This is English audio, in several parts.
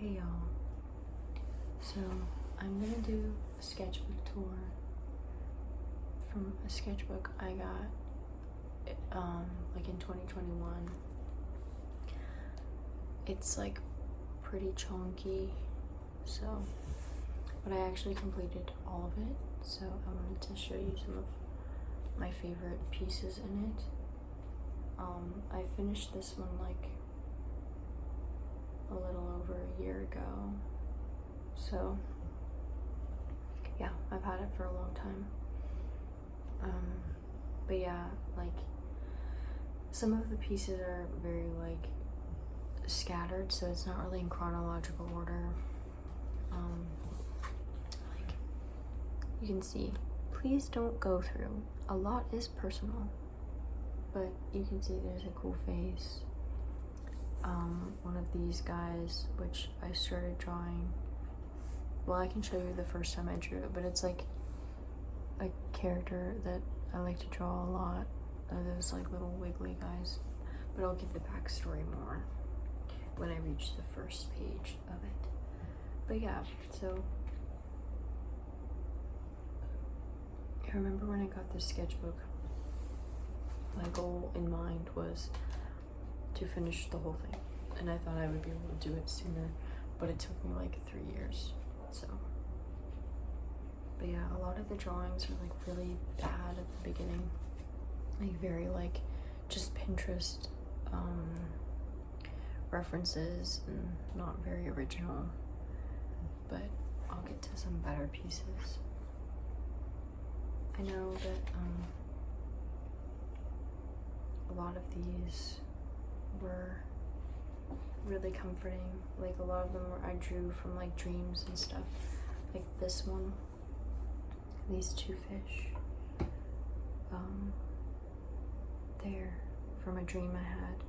Hey y'all, so I'm gonna do a sketchbook tour from a sketchbook I got like in 2021. It's like pretty chunky, so but I actually completed all of it, so I wanted to show you some of my favorite pieces in it. I finished this one like a little over a year ago, so yeah, I've had it for a long time. But yeah, like some of the pieces are very like scattered, so it's not really in chronological order. Like you can see, please don't go through. A lot is personal, but you can see there's a cool face. One of these guys, which I started drawing, well, I can show you the first time I drew it, but it's like a character that I like to draw a lot, those like little wiggly guys, but I'll give the backstory more when I reach the first page of it. But yeah, so I remember when I got this sketchbook, my goal in mind was to finish the whole thing, and I thought I would be able to do it sooner, but it took me like 3 years. So but yeah, a lot of the drawings are like really bad at the beginning, like very like just Pinterest references and not very original, but I'll get to some better pieces. I know that a lot of these were really comforting, like a lot of them I drew from like dreams and stuff, like this one, these two fish, they're from a dream I had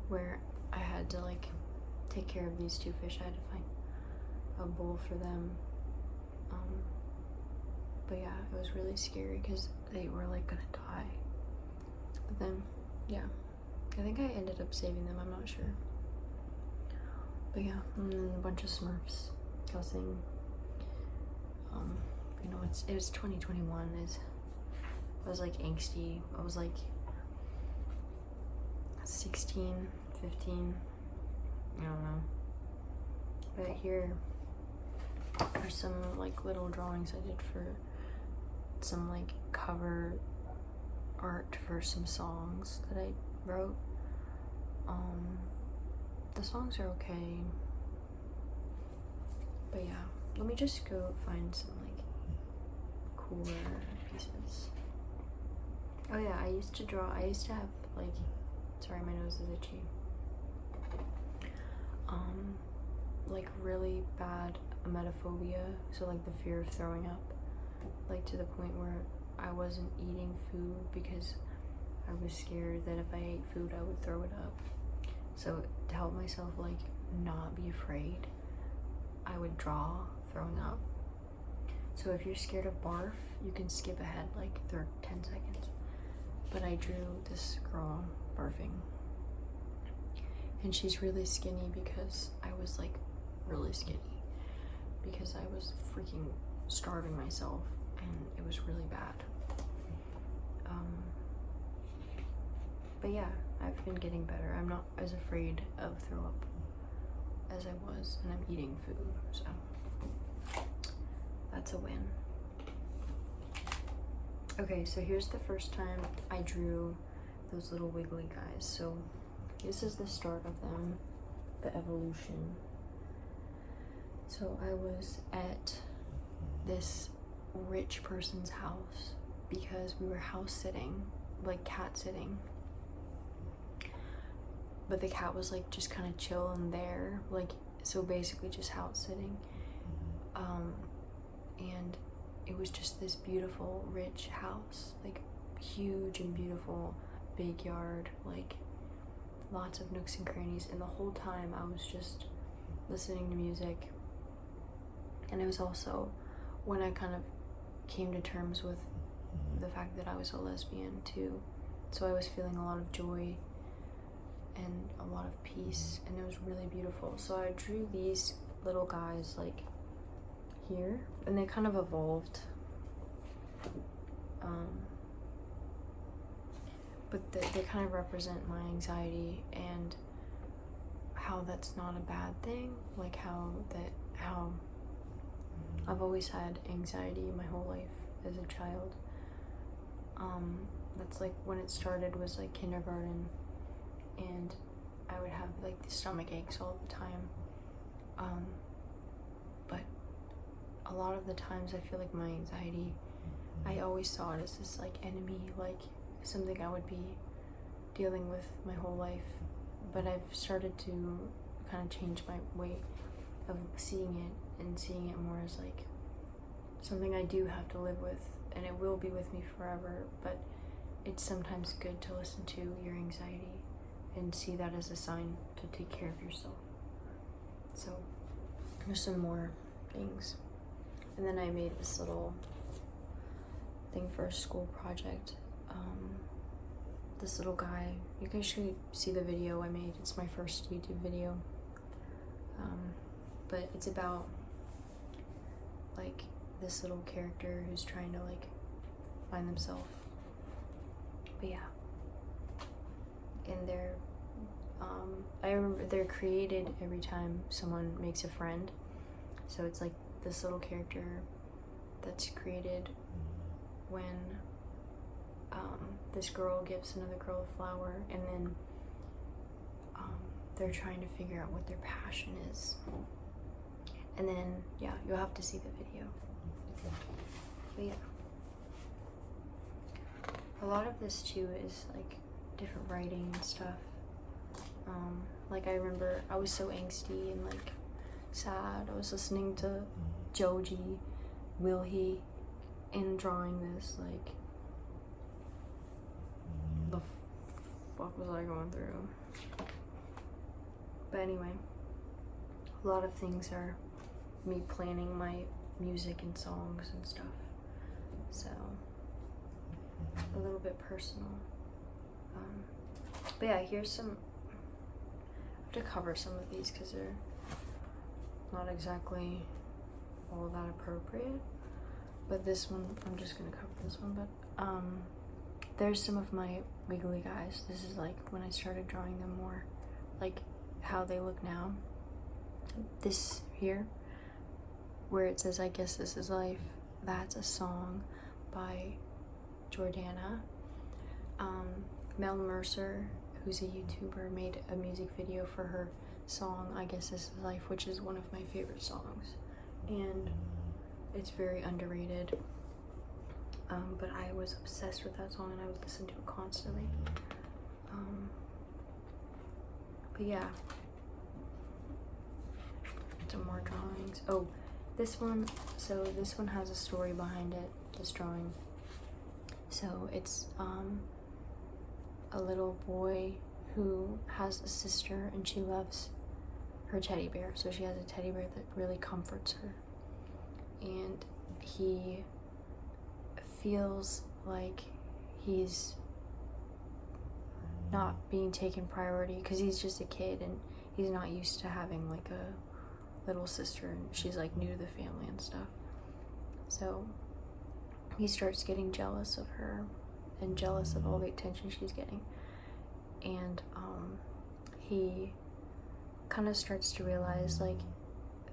where I had to like take care of these two fish. I had to find a bowl for them, but yeah, it was really scary because they were like gonna die, but then yeah, I think I ended up saving them, I'm not sure. But yeah, and then a bunch of Smurfs cussing. You know, it was 2021. I was like angsty. I was like 16, 15. I don't know. But here are some like little drawings I did for some like cover art for some songs that I wrote. The songs are okay, but yeah, let me just go find some like cooler pieces. Oh yeah, I used to have like, sorry, my nose is itchy, like really bad emetophobia, so like the fear of throwing up, like to the point where I wasn't eating food because I was scared that if I ate food I would throw it up. So to help myself like not be afraid, I would draw throwing up. So if you're scared of barf, you can skip ahead like 10 seconds. But I drew this girl barfing, and she's really skinny because I was like really skinny because I was freaking starving myself and it was really bad. But yeah, I've been getting better. I'm not as afraid of throw up as I was, and I'm eating food, so that's a win. Okay, so here's the first time I drew those little wiggly guys. So this is the start of them, the evolution. So I was at this rich person's house because we were house sitting, like cat sitting. But the cat was like just kind of chilling there, like, so basically just house sitting. And it was just this beautiful, rich house, like huge and beautiful, big yard, like lots of nooks and crannies. And the whole time I was just listening to music. And it was also when I kind of came to terms with the fact that I was a lesbian too. So I was feeling a lot of joy and a lot of peace, and it was really beautiful. So I drew these little guys like here, and they kind of evolved. But they kind of represent my anxiety and how that's not a bad thing. Like how I've always had anxiety my whole life as a child. That's like when it started was like kindergarten, and I would have like the stomach aches all the time. But a lot of the times I feel like my anxiety, I always saw it as this like enemy, like something I would be dealing with my whole life. But I've started to kind of change my way of seeing it, and seeing it more as like something I do have to live with, and it will be with me forever. But it's sometimes good to listen to your anxiety and see that as a sign to take care of yourself. So there's some more things. And then I made this little thing for a school project. This little guy, you guys should see the video I made. It's my first YouTube video. But it's about like this little character who's trying to like find themselves. But yeah. And I remember they're created every time someone makes a friend. So it's like this little character that's created when this girl gives another girl a flower, and then they're trying to figure out what their passion is. And then, yeah, you'll have to see the video. But yeah. A lot of this too is like different writing and stuff. Like I remember I was so angsty and like sad. I was listening to Joji, Will He, and drawing this, like, the fuck was I going through? But anyway, a lot of things are me planning my music and songs and stuff. So, a little bit personal. But yeah, here's some, I have to cover some of these because they're not exactly all that appropriate. But this one, I'm just gonna cover this one. But there's some of my wiggly guys. This is like when I started drawing them more, like how they look now. This here, where it says, "I guess this is life," that's a song by Jordana. Mel Mercer, who's a YouTuber, made a music video for her song, "I Guess This Is Life," which is one of my favorite songs. And it's very underrated. But I was obsessed with that song and I would listen to it constantly. But yeah. Some more drawings. Oh, this one. So this one has a story behind it, this drawing. So it's a little boy who has a sister and she loves her teddy bear. So she has a teddy bear that really comforts her. And he feels like he's not being taken priority because he's just a kid and he's not used to having like a little sister, and she's like new to the family and stuff. So he starts getting jealous of her and jealous of all the attention she's getting. And he kind of starts to realize like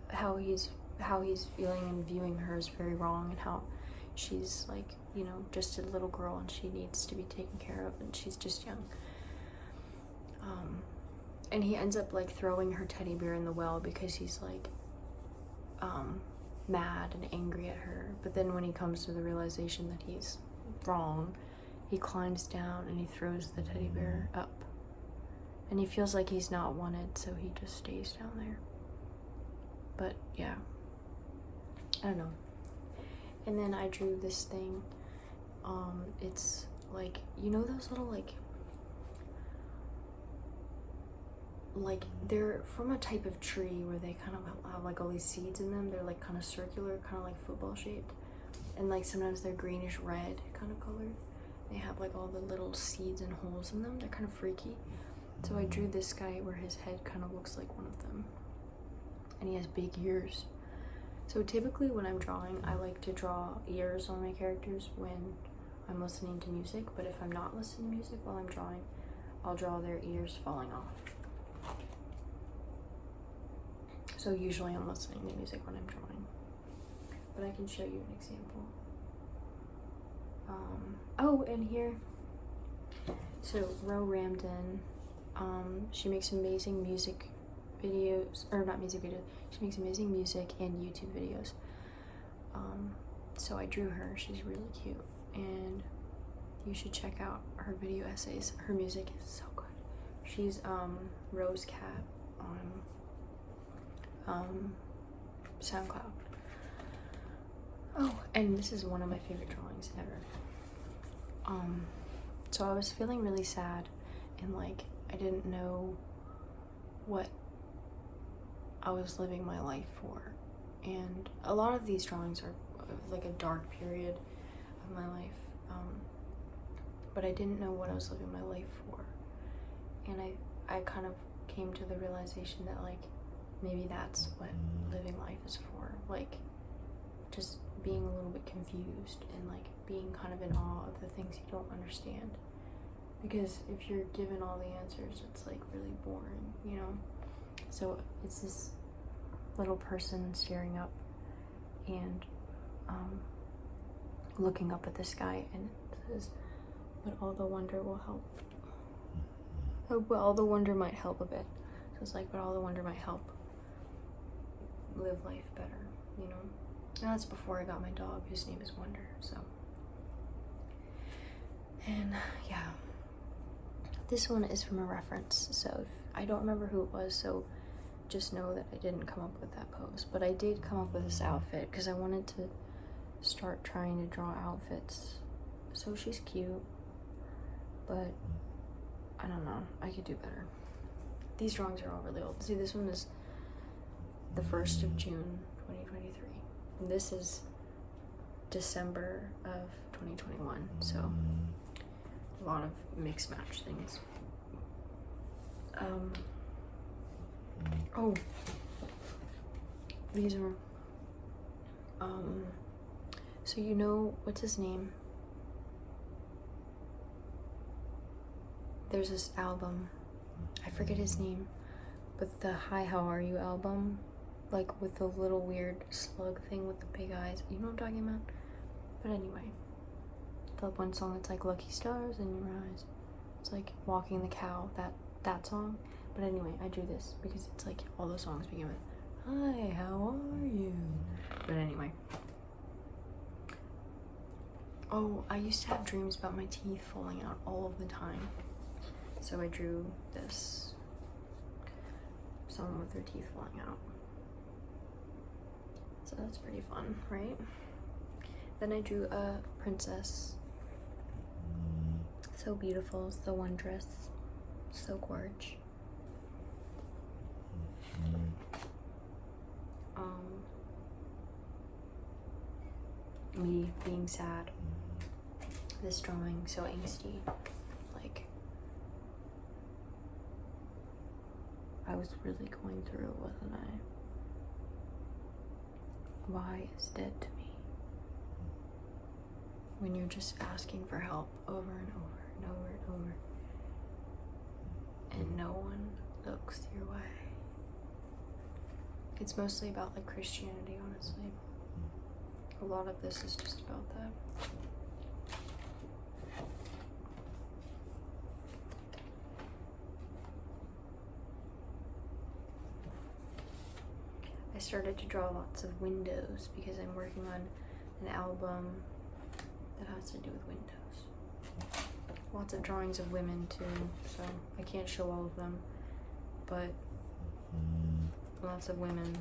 how he's feeling and viewing her is very wrong, and how she's like, you know, just a little girl and she needs to be taken care of and she's just young. And he ends up like throwing her teddy bear in the well because he's like mad and angry at her. But then when he comes to the realization that he's wrong, he climbs down and he throws the teddy bear up. And he feels like he's not wanted, so he just stays down there. But yeah, I don't know. And then I drew this thing. It's like, you know those little like they're from a type of tree where they kind of have like all these seeds in them. They're like kind of circular, kind of like football shaped. And like sometimes they're greenish red kind of color. They have like all the little seeds and holes in them. They're kind of freaky. So I drew this guy where his head kind of looks like one of them. and he has big ears. So typically when I'm drawing, I like to draw ears on my characters when I'm listening to music, but if I'm not listening to music while I'm drawing, I'll draw their ears falling off. So usually I'm listening to music when I'm drawing, but I can show you an example. Oh, and here, so Ro Ramden, she makes amazing music videos, or not music videos, she makes amazing music and YouTube videos. So I drew her. She's really cute, and you should check out her video essays. Her music is so good. She's Rose Cat on SoundCloud. Oh, and this is one of my favorite drawings ever. So I was feeling really sad, and like I didn't know what I was living my life for, and a lot of these drawings are like a dark period of my life, but I didn't know what I was living my life for, and I kind of came to the realization that like maybe that's what living life is for, like just being a little bit confused and like being kind of in awe of the things you don't understand, because if you're given all the answers, it's like really boring, you know? So it's this little person staring up and looking up at the sky, and it says, but all the wonder will help. Oh, but all the wonder might help a bit. So it's like, but all the wonder might help live life better, you know? And that's before I got my dog, whose name is Wonder, so. And yeah, this one is from a reference, so if, I don't remember who it was, so just know that I didn't come up with that pose, but I did come up with this outfit because I wanted to start trying to draw outfits. So she's cute, but I don't know, I could do better. These drawings are all really old. See, this one is the 1st of June, 2023. And this is December of 2021, so a lot of mixed match things. Oh, these are, so you know, what's his name? There's this album, I forget his name, but the Hi How Are You album, like with the little weird slug thing with the big eyes, you know what I'm talking about? But anyway, the one song that's like Lucky Stars in Your Eyes, it's like Walking the Cow, that song. But anyway, I drew this because it's like all those songs begin with Hi, how are you? But anyway, oh, I used to have dreams about my teeth falling out all of the time, so I drew this, someone with their teeth falling out. So that's pretty fun, right? Then I drew a princess. So beautiful, so wondrous, so gorge. Me being sad. This drawing so angsty. Like, I was really going through it, wasn't I? Why is dead to me? When you're just asking for help over and over and over and over, and no one looks your way. It's mostly about like Christianity, honestly. A lot of this is just about that. I started to draw lots of windows because I'm working on an album that has to do with windows. Lots of drawings of women too, so I can't show all of them, but lots of women.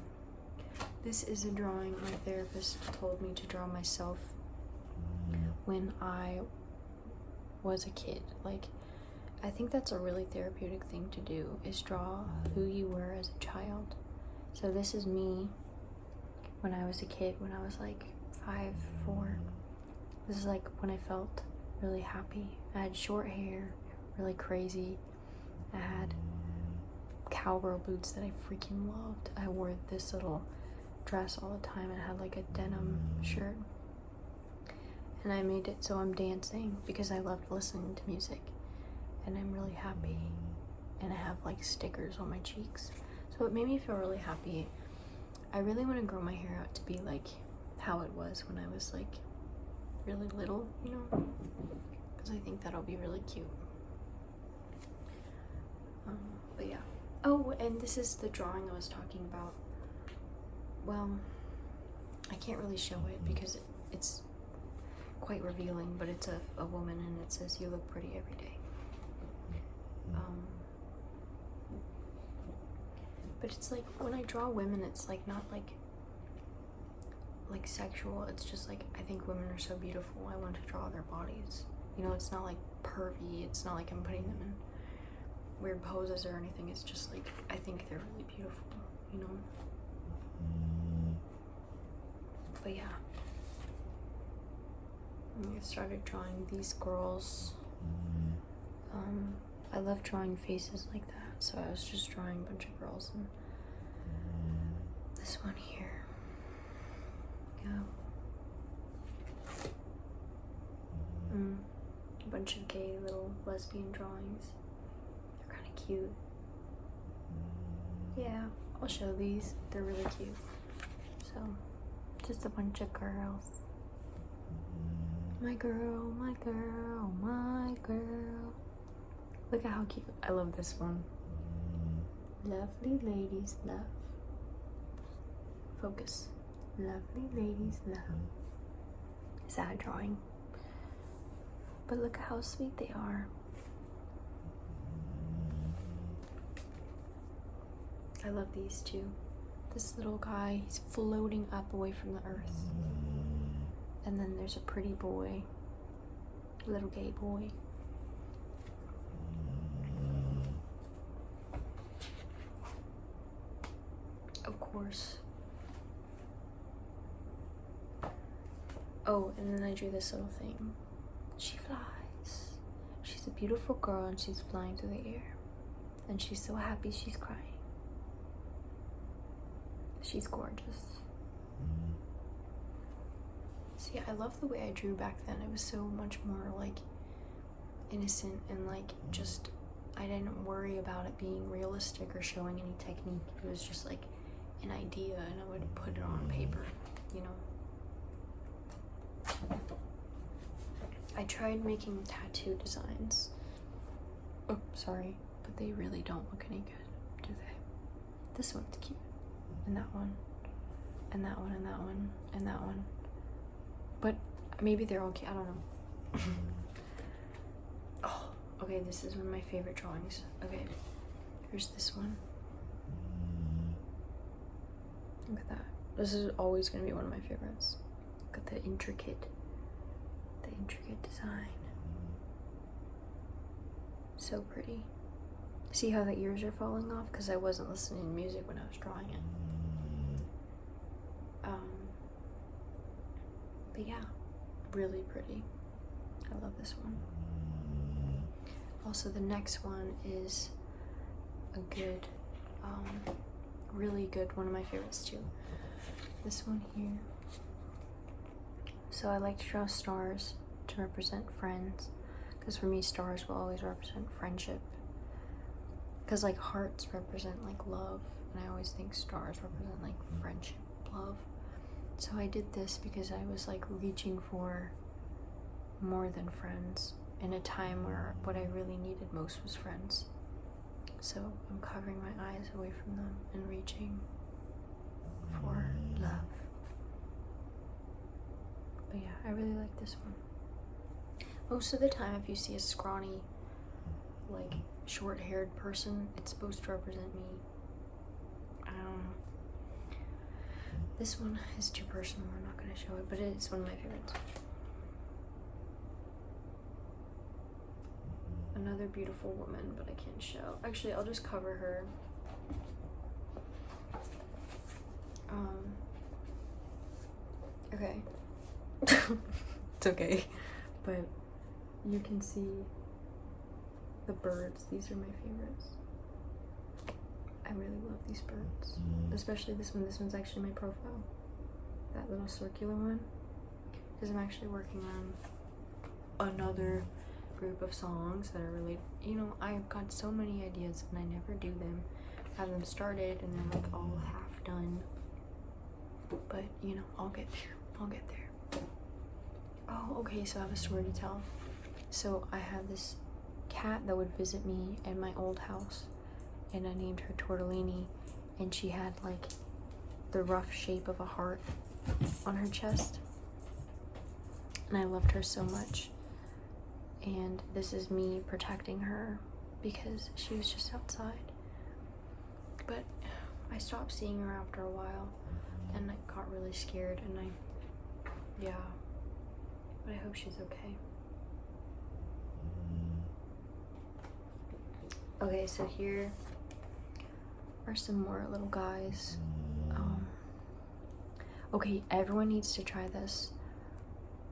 This is a drawing my therapist told me to draw myself when I was a kid. Like, I think that's a really therapeutic thing to do, is draw who you were as a child. So this is me when I was a kid, when I was like 5, 4. This is like when I felt really happy. I had short hair, really crazy. I had cowgirl boots that I freaking loved. I wore this little dress all the time and it had like a denim shirt. And I made it so I'm dancing because I loved listening to music. And I'm really happy. And I have like stickers on my cheeks. So it made me feel really happy. I really want to grow my hair out to be like how it was when I was like really little, you know? Because I think that'll be really cute. But yeah. Oh, and this is the drawing I was talking about. Well, I can't really show it because it's quite revealing, but it's a woman and it says, "You look pretty every day." But it's like, when I draw women, it's like not like sexual. It's just like, I think women are so beautiful. I want to draw their bodies. You know, it's not like pervy. It's not like I'm putting them in weird poses or anything. It's just like, I think they're really beautiful, you know? But yeah. I started drawing these girls. I love drawing faces like that. So I was just drawing a bunch of girls, and this one here, yeah, a bunch of gay little lesbian drawings. They're kind of cute. Yeah, I'll show these. They're really cute. So, just a bunch of girls. My girl, my girl, my girl. Look at how cute. I love this one. Lovely ladies love. Focus. Lovely ladies love. Sad drawing. But look at how sweet they are. I love these two. This little guy, he's floating up away from the earth. And then there's a pretty boy. A little gay boy. Of course. Oh, and then I drew this little thing. She flies. She's a beautiful girl and she's flying through the air. And she's so happy she's crying. She's gorgeous. See, I love the way I drew back then. It was so much more like innocent and like just, I didn't worry about it being realistic or showing any technique. It was just like an idea and I would put it on paper, you know? I tried making tattoo designs. Oh, sorry, but they really don't look any good, do they? This one's cute, and that one, and that one, and that one, and that one. But maybe they're okay, I don't know. Oh, okay, this is one of my favorite drawings. Okay, here's this one. Look at that. This is always gonna be one of my favorites. Look at the intricate design. So pretty. See how the ears are falling off? Because I wasn't listening to music when I was drawing it. But yeah, really pretty. I love this one. Also, the next one is a good, really good, one of my favorites too. This one here. So I like to draw stars to represent friends, because for me stars will always represent friendship, because like hearts represent like love, and I always think stars represent like friendship, love. So I did this because I was like reaching for more than friends in a time where what I really needed most was friends. So I'm covering my eyes away from them and reaching for love. But yeah, I really like this one. Most of the time, if you see a scrawny, like, short-haired person, it's supposed to represent me. I don't know. This one is too personal, I'm not gonna show it, but it's one of my favorites. Another beautiful woman, but I can't show. Actually, I'll just cover her. Okay. It's okay, but you can see the birds. These are my favorites. I really love these birds, especially this one. This one's actually my profile, that little circular one, because I'm actually working on another group of songs that are related. You know, I've got so many ideas and I never do them. I have them started and they're like all half done, but you know, I'll get there. Oh, okay, so I have a story to tell. So I had this cat that would visit me in my old house, and I named her Tortellini, and she had like the rough shape of a heart on her chest, and I loved her so much. And this is me protecting her because she was just outside, but I stopped seeing her after a while and I got really scared, and yeah, but I hope she's okay. Okay, so here are some more little guys. Okay, everyone needs to try this.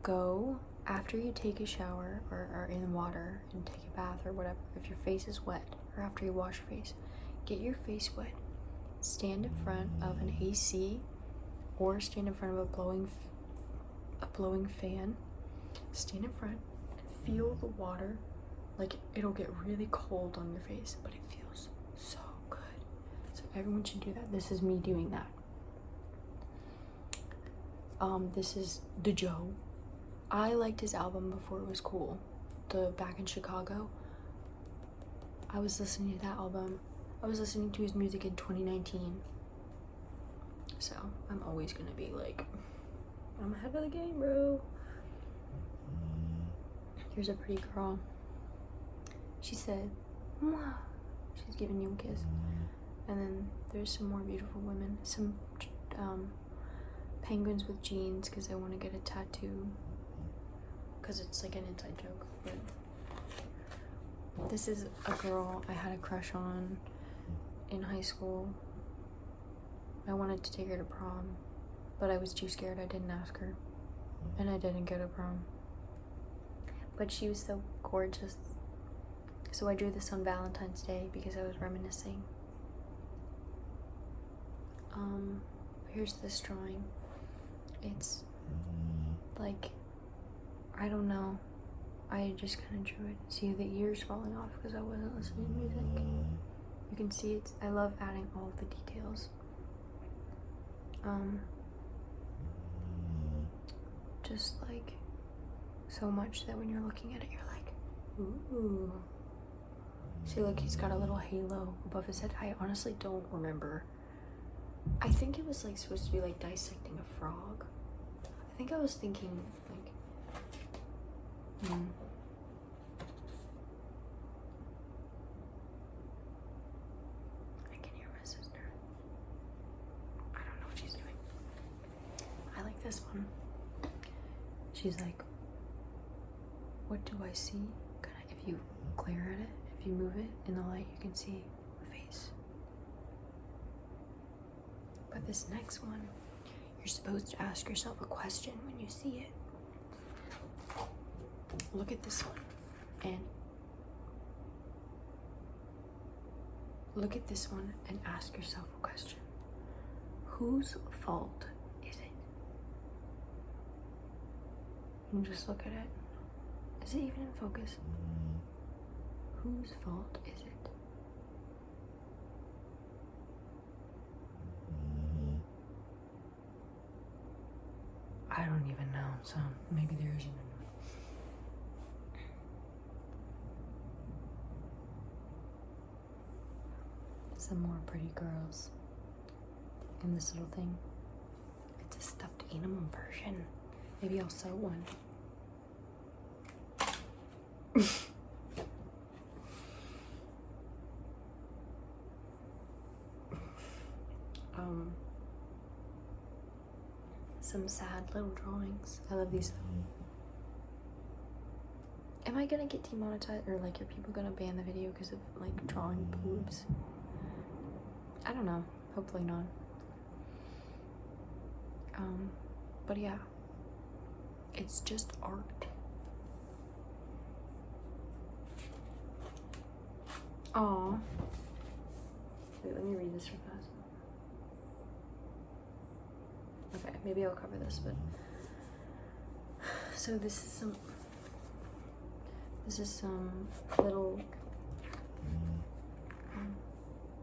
Go after you take a shower or are in water and take a bath or whatever. If your face is wet, or after you wash your face, get your face wet. Stand in front of an AC or stand in front of a blowing fan. Stand in front and feel the water. Like, it'll get really cold on your face, but it feels so good. So everyone should do that. This is me doing that. This is the Joe. I liked his album before it was cool. The Back in Chicago. I was listening to that album. I was listening to his music in 2019. So I'm always gonna be like, I'm ahead of the game, bro. Here's a pretty girl. She said, mwah. She's giving you a kiss. And then there's some more beautiful women. Some penguins with jeans, because I want to get a tattoo. Because it's like an inside joke. But this is a girl I had a crush on in high school. I wanted to take her to prom, but I was too scared. I didn't ask her. And I didn't go to prom. But she was so gorgeous. So I drew this on Valentine's Day because I was reminiscing. Here's this drawing. It's like, I don't know. I just kind of drew it. See the ears falling off because I wasn't listening to music. You can see it's, I love adding all of the details. Just like so much that when you're looking at it, you're like, ooh. See, look, he's got a little halo above his head. I honestly don't remember. I think it was like supposed to be like dissecting a frog. I think I was thinking like, I can hear my sister. I don't know what she's doing. I like this one. She's like, what do I see? If you glare at it, if you move it in the light, you can see a face. But this next one, you're supposed to ask yourself a question when you see it. Look at this one, and look at this one and ask yourself a question. Whose fault is it? And just look at it. Is it even in focus? Whose fault is it? I don't even know, so maybe there isn't. Some more pretty girls in this little thing. It's a stuffed animal version. Maybe I'll sew one. Some sad little drawings. I love these. Am I gonna get demonetized, or like are people gonna ban the video because of like drawing boobs? I don't know. Hopefully not. But yeah, it's just art. Aw. Wait, let me read this real fast. Okay, maybe I'll cover this, but so this is some little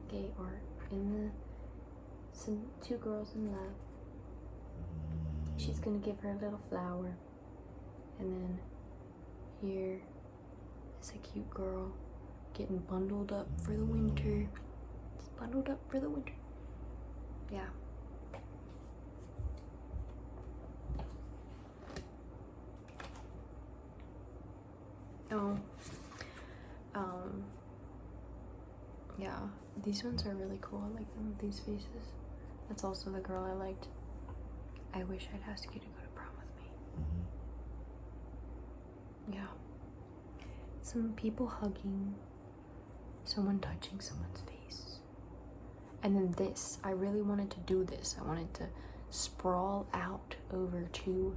gay art in some two girls in love. She's gonna give her a little flower, and then here is a cute girl getting bundled up for the winter. Just bundled up for the winter. Yeah. Oh, yeah, these ones are really cool. I like them with these faces. That's also the girl I liked. I wish I'd ask you to go to prom with me. Yeah. Some people hugging, someone touching someone's face. And then this, I really wanted to do this. I wanted to sprawl out over 2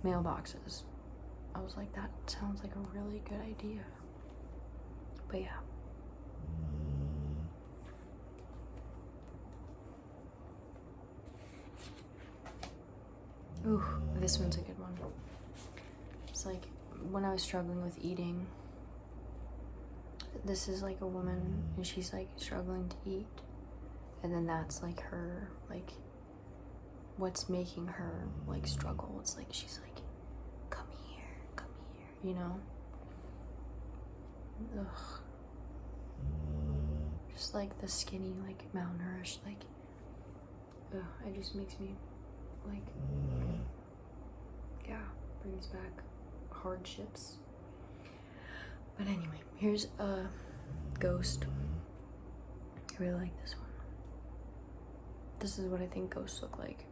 mailboxes. I was like, that sounds like a really good idea. But yeah. Ooh, this one's a good one. It's like when I was struggling with eating. This is like a woman and she's like struggling to eat. And then that's like her, like what's making her like struggle. It's like she's like, come here, you know? Ugh. Just like the skinny, like malnourished, like, ugh, it just makes me like, yeah, brings back hardships. But anyway, here's a ghost. I really like this one. This is what I think ghosts look like.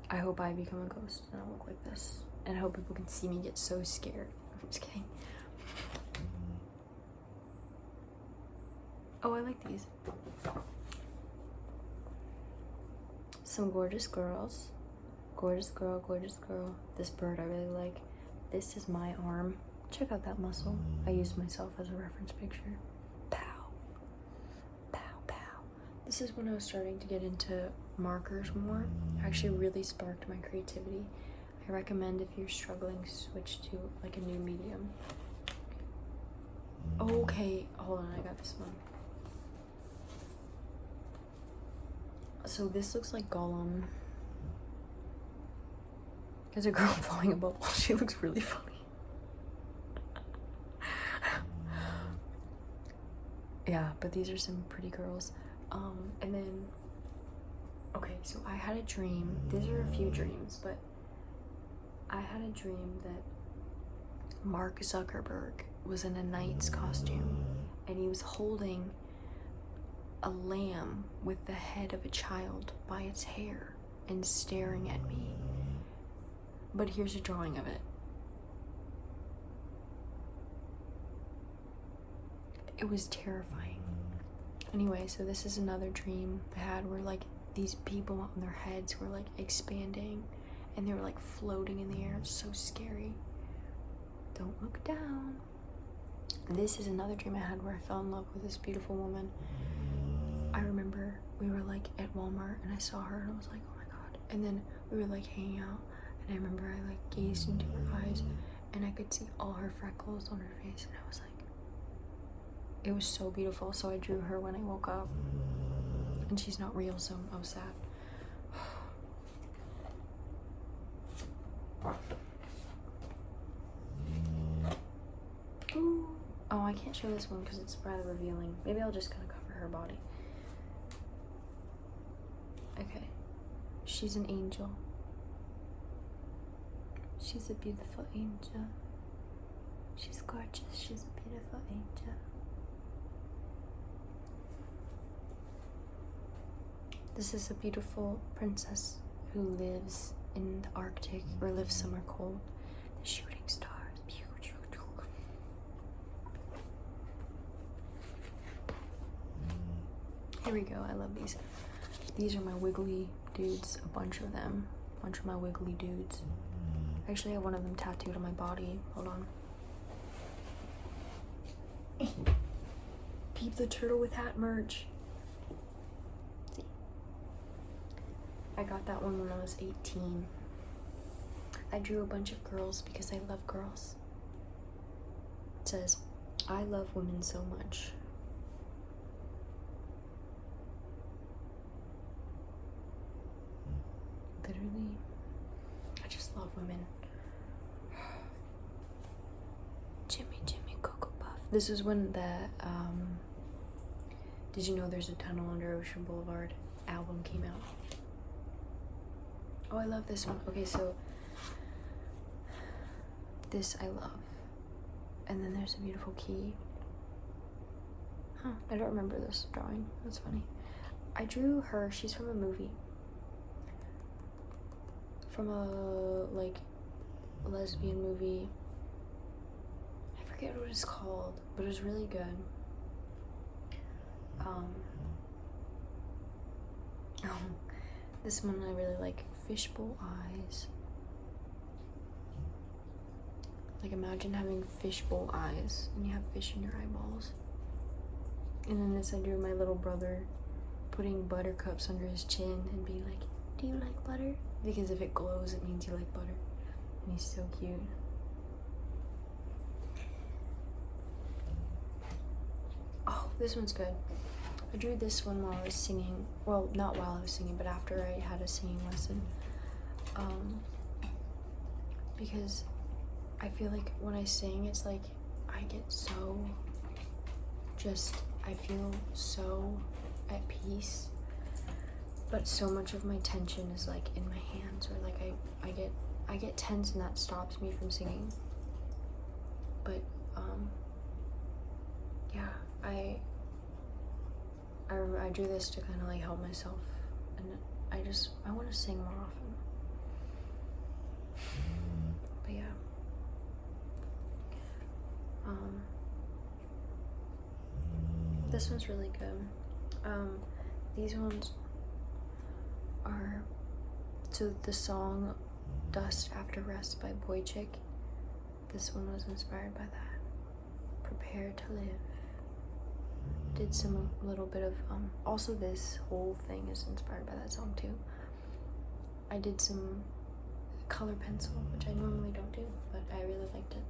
I hope I become a ghost and I look like this. And I hope people can see me get so scared. I'm just kidding. Oh, I like these. Some gorgeous girls. Gorgeous girl, gorgeous girl. This bird I really like. This is my arm. Check out that muscle. I used myself as a reference picture. Pow. Pow, pow. This is when I was starting to get into markers more. It actually really sparked my creativity. I recommend if you're struggling, switch to like a new medium. Okay, hold on, I got this one. So this looks like Gollum. There's a girl blowing a bubble. She looks really funny. Yeah, but these are some pretty girls. And then, okay, so I had a dream. These are a few dreams, but I had a dream that Mark Zuckerberg was in a knight's costume and he was holding a lamb with the head of a child by its hair and staring at me. But here's a drawing of it. It was terrifying. Anyway, so this is another dream I had where like these people on their heads were like expanding and they were like floating in the air. It's so scary. Don't look down. This is another dream I had where I fell in love with this beautiful woman. I remember we were like at Walmart and I saw her and I was like, oh my god. And then we were like hanging out and I remember I like gazed into her eyes and I could see all her freckles on her face and I was like, it was so beautiful. So I drew her when I woke up and she's not real, so I was sad. Ooh. Oh, I can't show this one because it's rather revealing. Maybe I'll just kind of cover her body. Okay, she's an angel. She's a beautiful angel. She's gorgeous. She's a beautiful angel. This is a beautiful princess who lives in the Arctic or lives somewhere cold. The shooting stars. Here we go. I love these. These are my wiggly dudes. A bunch of them. A bunch of my wiggly dudes. I actually have one of them tattooed on my body. Hold on. peep the turtle with hat merch. See, I got that one when I was 18. I drew a bunch of girls because I love girls. It says, I love women so much. Literally, I just love women. Jimmy, Cocoa Puff. This is when the, Did You Know There's a Tunnel Under Ocean Boulevard album came out. Oh, I love this one. Okay, so this I love. And then there's a beautiful key. Huh, I don't remember this drawing. That's funny. I drew her. She's from a movie. From a, like, lesbian movie. I forget what it's called, but it was really good. This one I really like. Fishbowl eyes. Like, imagine having fishbowl eyes and you have fish in your eyeballs. And then this I drew my little brother putting buttercups under his chin and being like, do you like butter? Because if it glows, it means you like butter. And he's so cute. Oh, this one's good. I drew this one while I was singing. Well, not while I was singing, but after I had a singing lesson. Because I feel like when I sing, it's like I get so I feel so at peace. But so much of my tension is like in my hands, or like I get tense and that stops me from singing. But yeah, I drew this to kind of like help myself, and I want to sing more often. But yeah, this one's really good. These ones are, so the song Dust After Rest by Boy Chick, this one was inspired by that. Prepare to Live. Did some little bit of, also this whole thing is inspired by that song too. I did some color pencil, which I normally don't do, but I really liked it.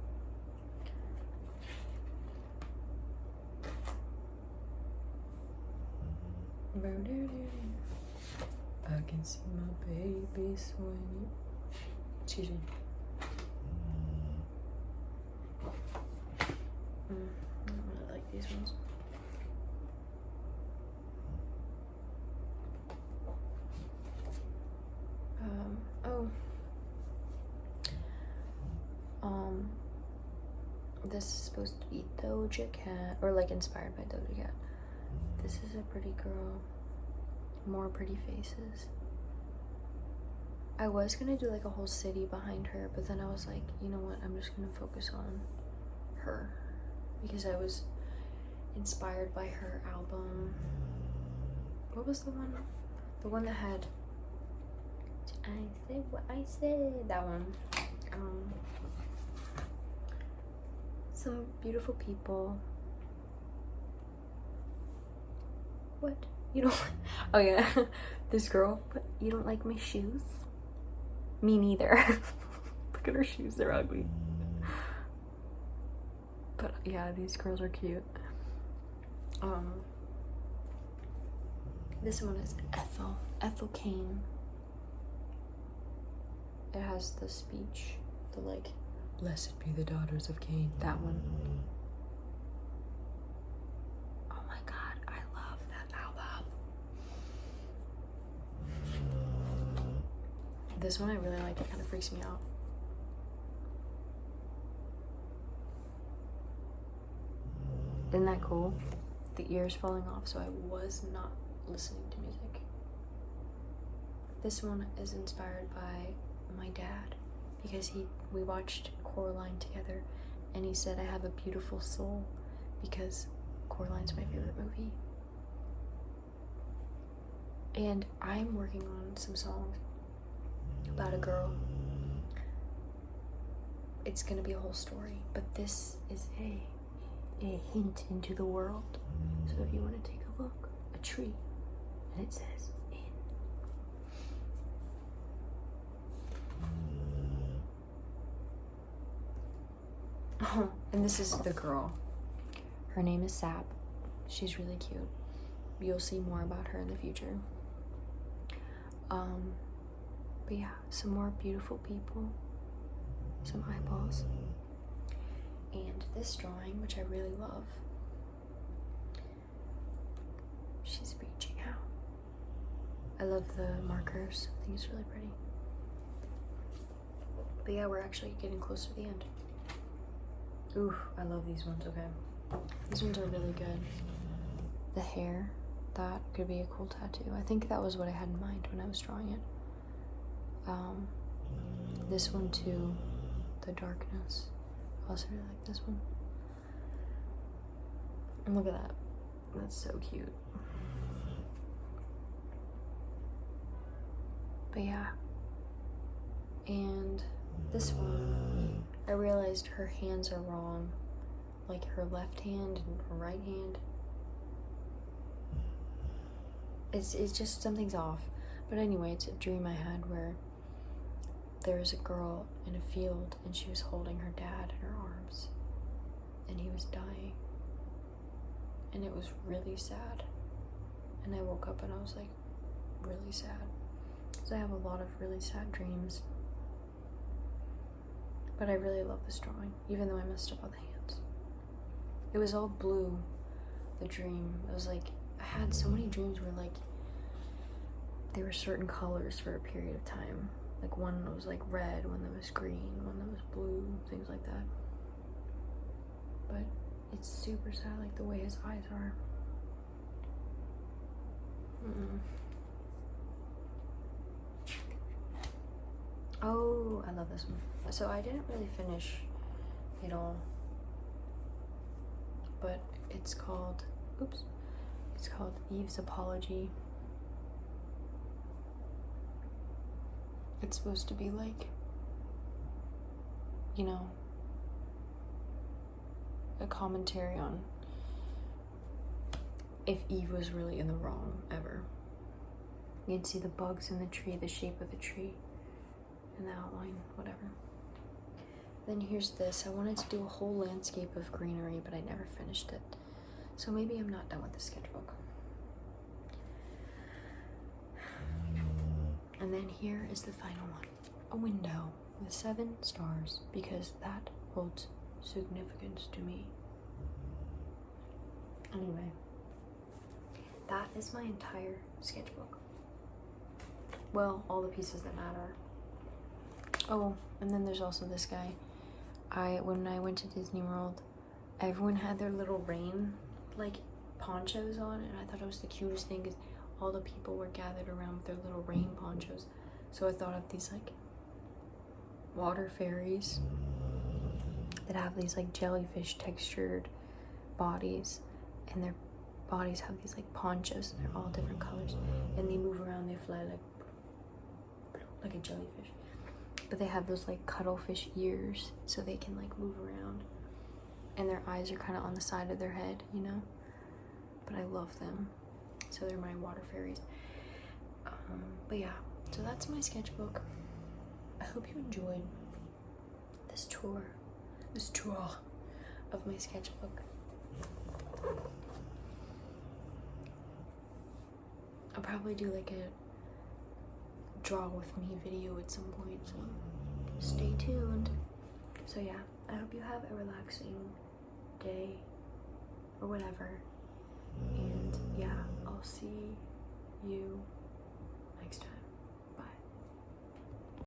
I can see my baby swinging. Excuse me. I don't really like these ones. This is supposed to be Doja Cat, or like inspired by Doja Cat. This is a pretty girl. More pretty faces. I was gonna do like a whole city behind her, but then I was like, you know what, I'm just gonna focus on her, because I was inspired by her album. What was the one? The one that had I said what I said. That one. Some beautiful people. What? You don't? Oh yeah, this girl. But you don't like my shoes? Me neither. Look at her shoes. They're ugly. But yeah, these girls are cute. This one is Ethel Kane. It has the speech, the like, blessed be the daughters of Cain. That one. Oh my god, I love that album. This one I really like. It kind of freaks me out. Isn't that cool? The ears falling off, so I was not listening to music. This one is inspired by my dad, because we watched Coraline together, and he said I have a beautiful soul because Coraline's my favorite movie. And I'm working on some songs about a girl. It's gonna be a whole story, but this is a a hint into the world. So if you want to take a look, a tree, and it says in. Oh, and this is the girl. Her name is Sap. She's really cute. You'll see more about her in the future. But yeah, some more beautiful people, some eyeballs, and this drawing, which I really love. She's reaching out. I love the markers. I think it's really pretty. But yeah, we're actually getting close to the end. Ooh, I love these ones. Okay, these ones are really good. The hair, that could be a cool tattoo. I think that was what I had in mind when I was drawing it. This one too, the darkness. I also really like this one. And look at that. That's so cute. But yeah. And this one, I realized her hands are wrong. Like her left hand and her right hand. It's just something's off. But anyway, it's a dream I had where there was a girl in a field and she was holding her dad in her arms and he was dying. And it was really sad. And I woke up and I was like, really sad. Because I have a lot of really sad dreams. But I really love this drawing, even though I messed up on the hands. It was all blue, the dream. It was like, I had so many dreams where like, there were certain colors for a period of time. Like one was like red, one that was green, one that was blue, things like that. But it's super sad, like the way his eyes are. Oh, I love this one. So I didn't really finish it all, but it's called, it's called Eve's Apology. It's supposed to be like, you know, a commentary on if Eve was really in the wrong ever. You can see the bugs in the tree, the shape of the tree, and the outline, whatever. Then here's this. I wanted to do a whole landscape of greenery, but I never finished it. So maybe I'm not done with the sketchbook. And then here is the final one. A window with 7 stars, because that holds significance to me. Anyway, that is my entire sketchbook. Well, all the pieces that matter. Oh, and then there's also this guy. When I went to Disney World, everyone had their little rain, like, ponchos on, and I thought it was the cutest thing because all the people were gathered around with their little rain ponchos. So I thought of these, like, water fairies that have these, like, jellyfish textured bodies, and their bodies have these, like, ponchos, and they're all different colors, and they move around, they fly like a jellyfish. But they have those like cuttlefish ears, so they can like move around, and their eyes are kind of on the side of their head, you know. But I love them, so they're my water fairies. But yeah, so that's my sketchbook. I hope you enjoyed this tour of my sketchbook. I'll probably do like a draw with me video at some point, so stay tuned. So yeah, I hope you have a relaxing day or whatever, and yeah, I'll see you